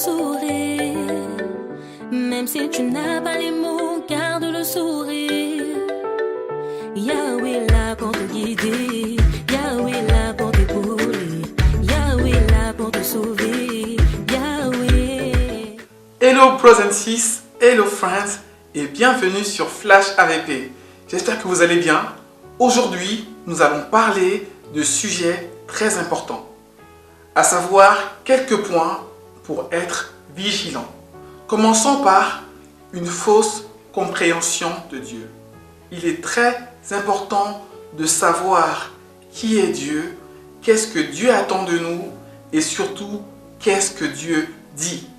sourire. Même si tu n'as pas les mots, garde le sourire. Yahweh là pour te guider, Yahweh là pour t'épauler, Yahweh là pour te sauver, Yahweh. Hello brothers and sisters, hello friends et bienvenue sur Flash AVP. J'espère que vous allez bien. Aujourd'hui, nous allons parler de sujets très importants, à savoir quelques points pour être vigilant. Commençons par une fausse compréhension de Dieu. Il est très important de savoir qui est Dieu, qu'est-ce que Dieu attend de nous et surtout qu'est-ce que Dieu dit.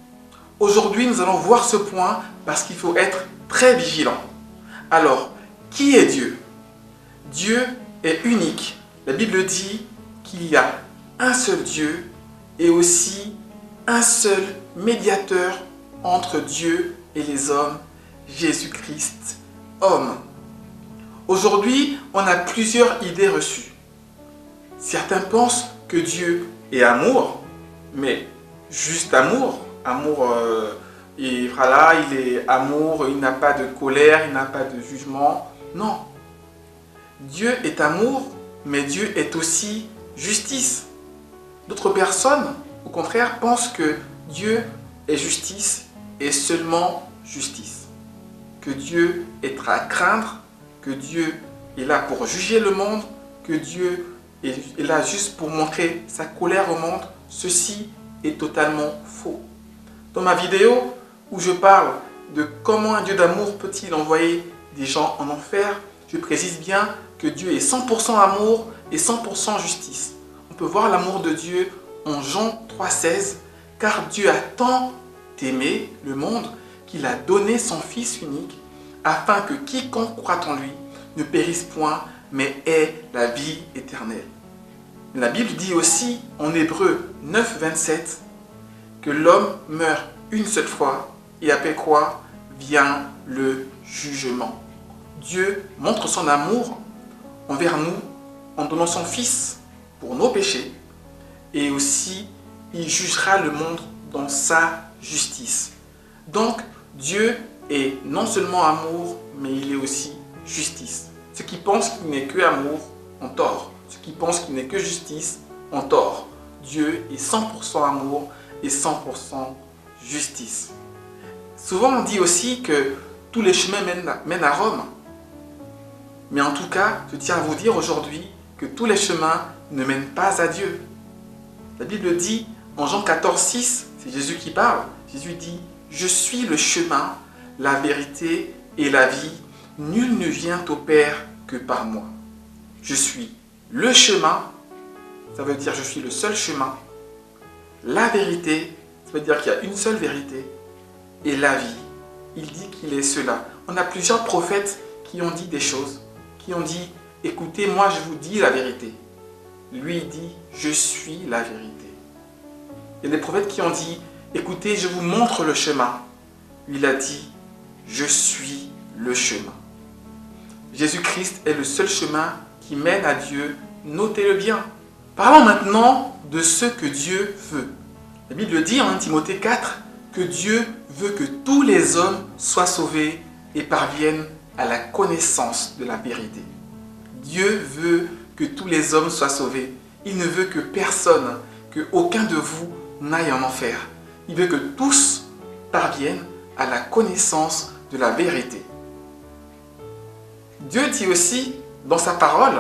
Aujourd'hui, nous allons voir ce point parce qu'il faut être très vigilant. Alors, qui est Dieu? Dieu est unique. La Bible dit qu'il y a un seul Dieu et aussi un seul médiateur entre Dieu et les hommes, Jésus-Christ, homme. Aujourd'hui, on a plusieurs idées reçues. Certains pensent que Dieu est amour, mais juste amour. Il est amour, il n'a pas de colère, il n'a pas de jugement. Non. Dieu est amour, mais Dieu est aussi justice. D'autres personnes, au contraire, pensent que Dieu est justice et seulement justice. Que Dieu est à craindre, que Dieu est là pour juger le monde, que Dieu est là juste pour montrer sa colère au monde. Ceci est totalement faux. Dans ma vidéo où je parle de comment un Dieu d'amour peut-il envoyer des gens en enfer, je précise bien que Dieu est 100% amour et 100% justice. On peut voir l'amour de Dieu en Jean 3,16, car Dieu a tant aimé le monde qu'il a donné son Fils unique, afin que quiconque croit en lui ne périsse point, mais ait la vie éternelle. La Bible dit aussi en Hébreux 9,27 que l'homme meurt une seule fois et après quoi vient le jugement. Dieu montre son amour envers nous en donnant son Fils pour nos péchés et aussi il jugera le monde dans sa justice. Donc Dieu est non seulement amour mais il est aussi justice. Ceux qui pensent qu'il n'est que amour ont tort. Ceux qui pensent qu'il n'est que justice ont tort. Dieu est 100% amour et 100% justice. Souvent on dit aussi que tous les chemins mènent à Rome. Mais en tout cas, je tiens à vous dire aujourd'hui que tous les chemins ne mènent pas à Dieu. La Bible dit en Jean 14,6, c'est Jésus qui parle. Jésus dit « Je suis le chemin, la vérité et la vie. Nul ne vient au Père que par moi. Je suis le chemin, ça veut dire je suis le seul chemin. La vérité, ça veut dire qu'il y a une seule vérité. Et la vie, il dit qu'il est cela. On a plusieurs prophètes qui ont dit des choses, qui ont dit « Écoutez, moi je vous dis la vérité ». Lui il dit « Je suis la vérité ». Il y a des prophètes qui ont dit « Écoutez, je vous montre le chemin ». Lui il a dit « Je suis le chemin ». Jésus-Christ est le seul chemin qui mène à Dieu, notez-le bien. Parlons maintenant de ce que Dieu veut. La Bible dit en 1 Timothée 4 que Dieu veut que tous les hommes soient sauvés et parviennent à la connaissance de la vérité. Dieu veut que tous les hommes soient sauvés. Il ne veut que personne, que aucun de vous n'aille en enfer. Il veut que tous parviennent à la connaissance de la vérité. Dieu dit aussi dans sa parole,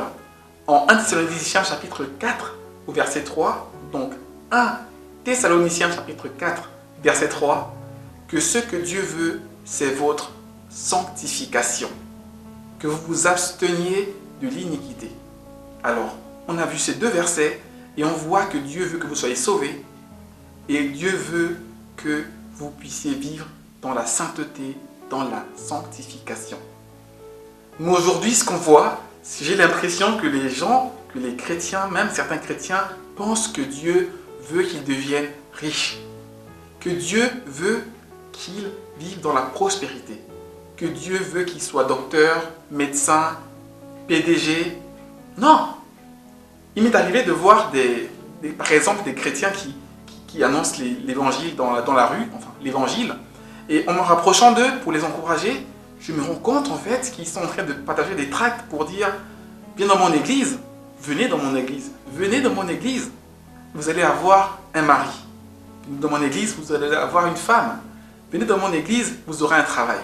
en 1 Thessaloniciens chapitre 4 au verset 3, donc 1 Thessaloniciens chapitre 4 verset 3, que ce que Dieu veut, c'est votre sanctification, que vous vous absteniez de l'iniquité. Alors, on a vu ces deux versets et on voit que Dieu veut que vous soyez sauvés et Dieu veut que vous puissiez vivre dans la sainteté, dans la sanctification. Mais aujourd'hui, ce qu'on voit, j'ai l'impression que les gens, que les chrétiens, même certains chrétiens, pensent que Dieu veut qu'ils deviennent riches, que Dieu veut qu'ils vivent dans la prospérité, que Dieu veut qu'ils soient docteurs, médecins, PDG. Non! Il m'est arrivé de voir par exemple des chrétiens qui qui annoncent l'évangile dans la rue, enfin l'évangile. Et en me rapprochant d'eux pour les encourager, je me rends compte en fait qu'ils sont en train de partager des tracts pour dire « Viens dans mon église, venez dans mon église, venez dans mon église, vous allez avoir un mari. Dans mon église, vous allez avoir une femme. Venez dans mon église, vous aurez un travail.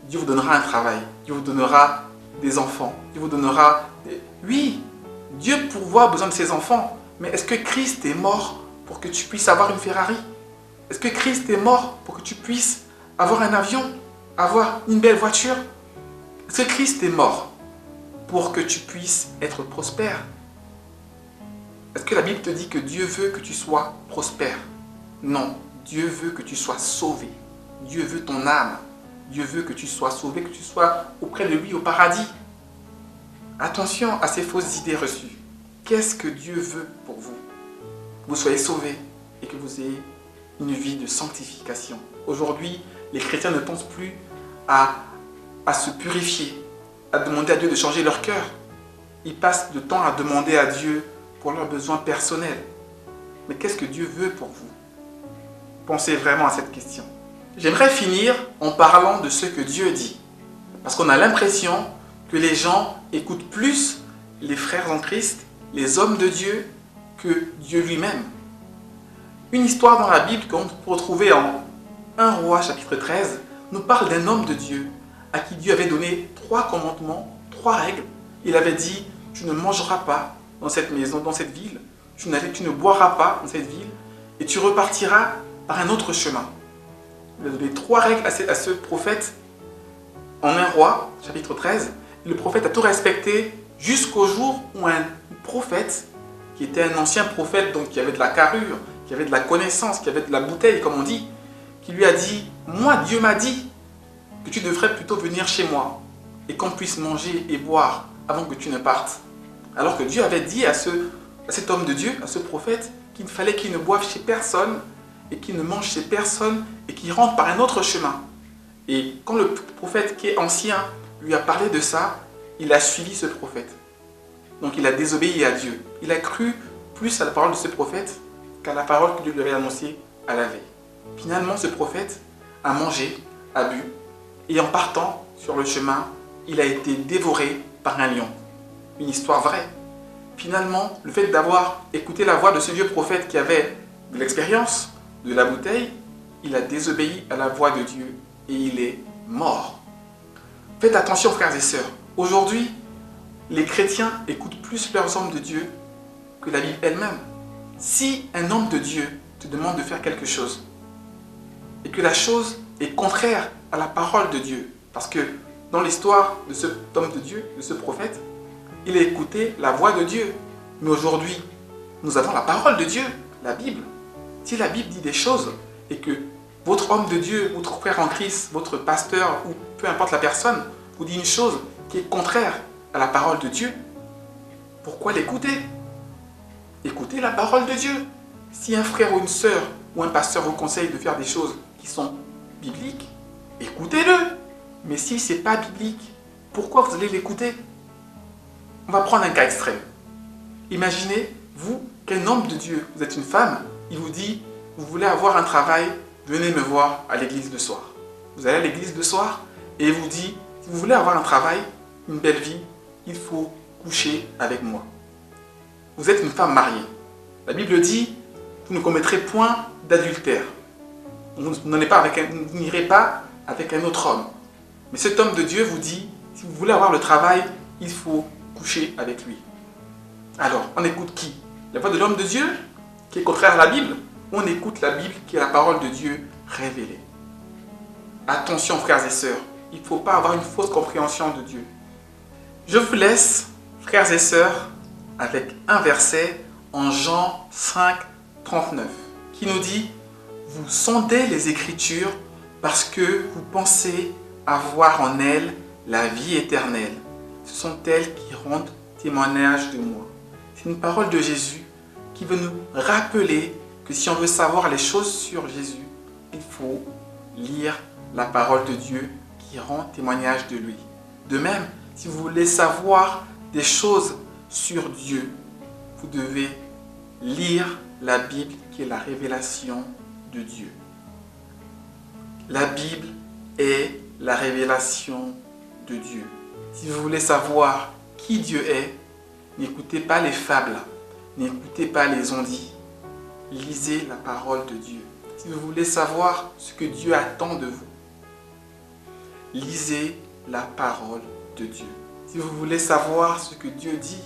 Dieu vous donnera un travail, Dieu vous donnera des enfants, Dieu vous donnera... Oui, Dieu pourvoit besoin de ses enfants, mais est-ce que Christ est mort pour que tu puisses avoir une Ferrari? Est-ce que Christ est mort pour que tu puisses avoir un avion, avoir une belle voiture? Est-ce que Christ est mort pour que tu puisses être prospère? Est-ce que la Bible te dit que Dieu veut que tu sois prospère? Non, Dieu veut que tu sois sauvé. Dieu veut ton âme. Dieu veut que tu sois sauvé, que tu sois auprès de lui au paradis. Attention à ces fausses idées reçues. Qu'est-ce que Dieu veut pour vous? Que vous soyez sauvés et que vous ayez une vie de sanctification. Aujourd'hui, les chrétiens ne pensent plus à se purifier, à demander à Dieu de changer leur cœur. Ils passent le temps à demander à Dieu pour leurs besoins personnels. Mais qu'est-ce que Dieu veut pour vous? Pensez vraiment à cette question. J'aimerais finir en parlant de ce que Dieu dit. Parce qu'on a l'impression que les gens écoutent plus les frères en Christ, les hommes de Dieu, que Dieu lui-même. Une histoire dans la Bible qu'on peut retrouver en 1 Roi chapitre 13 nous parle d'un homme de Dieu à qui Dieu avait donné 3 commandements, 3 règles. Il avait dit, tu ne mangeras pas dans cette maison, dans cette ville, tu ne boiras pas dans cette ville et tu repartiras par un autre chemin. Il a donné 3 règles à ce prophète en 1 Roi chapitre 13. Et le prophète a tout respecté jusqu'au jour où un prophète, qui était un ancien prophète, donc qui avait de la carrure, qui avait de la connaissance, qui avait de la bouteille, comme on dit, qui lui a dit, moi, Dieu m'a dit que tu devrais plutôt venir chez moi et qu'on puisse manger et boire avant que tu ne partes. Alors que Dieu avait dit à cet homme de Dieu, à ce prophète, qu'il fallait qu'il ne boive chez personne et qu'il ne mange chez personne et qu'il rentre par un autre chemin. Et quand le prophète qui est ancien lui a parlé de ça, il a suivi ce prophète. Donc il a désobéi à Dieu. Il a cru plus à la parole de ce prophète qu'à la parole que Dieu lui avait annoncée à la veille. Finalement, ce prophète a mangé, a bu, et en partant sur le chemin, il a été dévoré par un lion. Une histoire vraie. Finalement, le fait d'avoir écouté la voix de ce vieux prophète qui avait de l'expérience, de la bouteille, il a désobéi à la voix de Dieu et il est mort. Faites attention, frères et sœurs. Aujourd'hui, les chrétiens écoutent plus leurs hommes de Dieu que la Bible elle-même. Si un homme de Dieu te demande de faire quelque chose et que la chose est contraire à la parole de Dieu, parce que dans l'histoire de cet homme de Dieu, de ce prophète, il a écouté la voix de Dieu. Mais aujourd'hui, nous avons la parole de Dieu, la Bible. Si la Bible dit des choses et que votre homme de Dieu, votre frère en Christ, votre pasteur ou peu importe la personne, vous dit une chose qui est contraire à la parole de Dieu, pourquoi l'écouter? Écoutez la parole de Dieu. Si un frère ou une sœur ou un pasteur vous conseille de faire des choses qui sont bibliques, écoutez-le. Mais si ce n'est pas biblique, pourquoi vous allez l'écouter? On va prendre un cas extrême. Imaginez, vous, qu'un homme de Dieu, vous êtes une femme, il vous dit, vous voulez avoir un travail, venez me voir à l'église de soir. Vous allez à l'église de soir et il vous dit, si vous voulez avoir un travail, une belle vie, il faut coucher avec moi. Vous êtes une femme mariée. La Bible dit, vous ne commettrez point d'adultère. Vous n'irez pas avec un autre homme. Mais cet homme de Dieu vous dit, si vous voulez avoir le travail, il faut coucher avec lui. Alors, on écoute qui? La voix de l'homme de Dieu, qui est contraire à la Bible, ou on écoute la Bible, qui est la parole de Dieu révélée? Attention, frères et sœurs, il ne faut pas avoir une fausse compréhension de Dieu. Je vous laisse, frères et sœurs, avec un verset en Jean 5, 39, qui nous dit, vous sondez les Écritures parce que vous pensez avoir en elles la vie éternelle. Ce sont elles qui rendent témoignage de moi. C'est une parole de Jésus qui veut nous rappeler que si on veut savoir les choses sur Jésus, il faut lire la parole de Dieu qui rend témoignage de lui. De même, si vous voulez savoir des choses sur Dieu, vous devez lire la Bible qui est la révélation de Dieu. La Bible est la révélation de Dieu. Si vous voulez savoir qui Dieu est, n'écoutez pas les fables, n'écoutez pas les on-dit. Lisez la parole de Dieu. Si vous voulez savoir ce que Dieu attend de vous, lisez la parole de Dieu. Si vous voulez savoir ce que Dieu dit,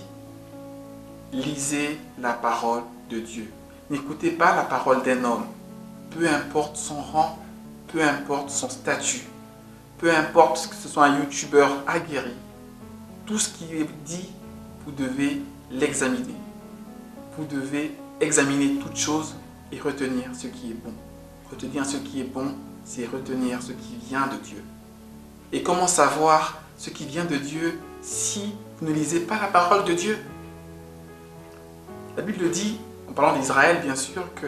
lisez la parole de Dieu. N'écoutez pas la parole d'un homme, peu importe son rang, peu importe son statut, peu importe que ce soit un youtubeur aguerri. Tout ce qui est dit, vous devez l'examiner. Vous devez examiner toutes choses et retenir ce qui est bon. Retenir ce qui est bon, c'est retenir ce qui vient de Dieu. Et comment savoir ce qui vient de Dieu si vous ne lisez pas la parole de Dieu? La Bible dit, en parlant d'Israël bien sûr, que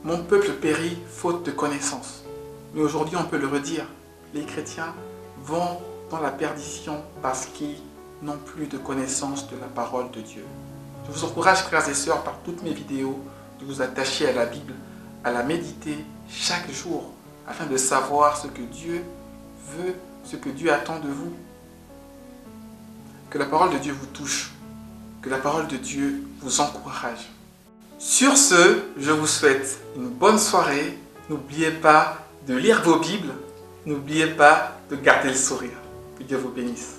mon peuple périt faute de connaissance. Mais aujourd'hui on peut le redire, les chrétiens vont dans la perdition parce qu'ils n'ont plus de connaissance de la parole de Dieu. Je vous encourage, frères et sœurs, par toutes mes vidéos, de vous attacher à la Bible, à la méditer chaque jour, afin de savoir ce que Dieu veut, ce que Dieu attend de vous. Que la parole de Dieu vous touche, que la parole de Dieu vous encourage. Sur ce, je vous souhaite une bonne soirée. N'oubliez pas de lire vos Bibles, n'oubliez pas de garder le sourire. Que Dieu vous bénisse.